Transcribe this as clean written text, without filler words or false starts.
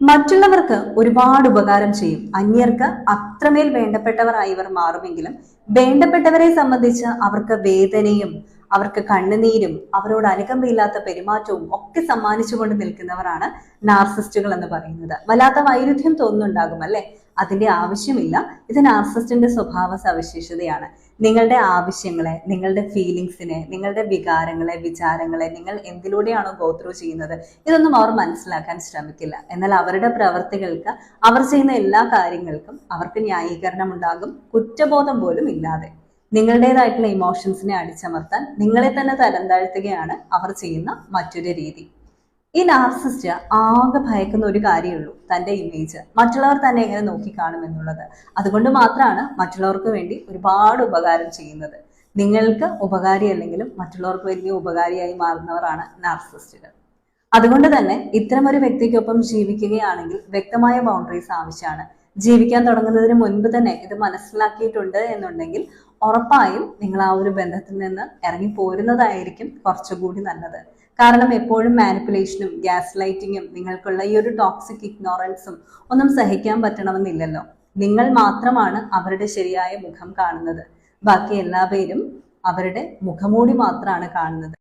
മറ്റുള്ളവർക്ക് ഒരുപാട് ഉപകാരം ചെയ്യും. അന്യർക്ക് അത്രമേൽ വേണ്ടപ്പെട്ടവരായി ഇവർ മാറുമെങ്കിലും വേണ്ടപ്പെട്ടവരെ സംബന്ധിച്ച് അവർക്ക് വേദനയും അവർക്ക് കണ്ണുനീരും അവരോട് അനുകമ്പയില്ലാത്ത പെരുമാറ്റവും ഒക്കെ സമ്മാനിച്ചുകൊണ്ട് നിൽക്കുന്നവരാണ് നാർസിസ്റ്റുകൾ എന്ന് പറയുന്നത്. വല്ലാത്ത വൈരുദ്ധ്യം തോന്നുന്നുണ്ടാകും അല്ലെ? അതിന്റെ ആവശ്യമില്ല. ഇത് നാർസിസ്റ്റിന്റെ സ്വഭാവ സവിശേഷതയാണ്. നിങ്ങളുടെ ആവശ്യങ്ങളെ, നിങ്ങളുടെ ഫീലിങ്സിനെ, നിങ്ങളുടെ വികാരങ്ങളെ, വിചാരങ്ങളെ നിങ്ങൾ എന്തിലൂടെയാണോ ഗോ ത്രൂ ചെയ്യുന്നത്, ഇതൊന്നും അവർ മനസ്സിലാക്കാൻ ശ്രമിക്കില്ല. എന്നാൽ അവരുടെ പ്രവർത്തികൾക്ക്, അവർ ചെയ്യുന്ന എല്ലാ കാര്യങ്ങൾക്കും അവർക്ക് ന്യായീകരണം ഉണ്ടാകും, കുറ്റബോധം പോലും ഇല്ലാതെ. നിങ്ങളുടേതായിട്ടുള്ള ഇമോഷൻസിനെ അടിച്ചമർത്താൻ നിങ്ങളെ തന്നെ തരം താഴ്ത്തുകയാണ് അവർ ചെയ്യുന്ന മറ്റൊരു രീതി. ഈ നാർസിസ്റ്റ് ആകെ ഭയക്കുന്ന ഒരു കാര്യമുള്ളൂ, തന്റെ ഇമേജ്, മറ്റുള്ളവർ തന്നെ എങ്ങനെ നോക്കിക്കാണും എന്നുള്ളത്. അതുകൊണ്ട് മാത്രമാണ് മറ്റുള്ളവർക്ക് വേണ്ടി ഒരുപാട് ഉപകാരം ചെയ്യുന്നത്. നിങ്ങൾക്ക് ഉപകാരി അല്ലെങ്കിലും മറ്റുള്ളവർക്ക് വലിയ ഉപകാരിയായി മാറുന്നവരാണ് നാർസിസ്റ്റുകൾ. അതുകൊണ്ട് തന്നെ ഇത്തരം ഒരു വ്യക്തിക്കൊപ്പം ജീവിക്കുകയാണെങ്കിൽ വ്യക്തമായ ബൗണ്ടറീസ് ആവശ്യമാണ്. ജീവിക്കാൻ തുടങ്ങുന്നതിന് മുൻപ് തന്നെ ഇത് മനസ്സിലാക്കിയിട്ടുണ്ട് എന്നുണ്ടെങ്കിൽ ഉറപ്പായും നിങ്ങൾ ആ ഒരു ബന്ധത്തിൽ നിന്ന് ഇറങ്ങി പോരുന്നതായിരിക്കും കുറച്ചുകൂടി നല്ലത്. കാരണം എപ്പോഴും മാനിപ്പുലേഷനും ഗ്യാസ് ലൈറ്റിങ്ങും നിങ്ങൾക്കുള്ള ഈ ഒരു ടോക്സിക് ഇഗ്നോറൻസും ഒന്നും സഹിക്കാൻ പറ്റണമെന്നില്ലല്ലോ. നിങ്ങൾ മാത്രമാണ് അവരുടെ ശരിയായ മുഖം കാണുന്നത്. ബാക്കി എല്ലാ പേരും അവരുടെ മുഖമൂടി മാത്രമാണ് കാണുന്നത്.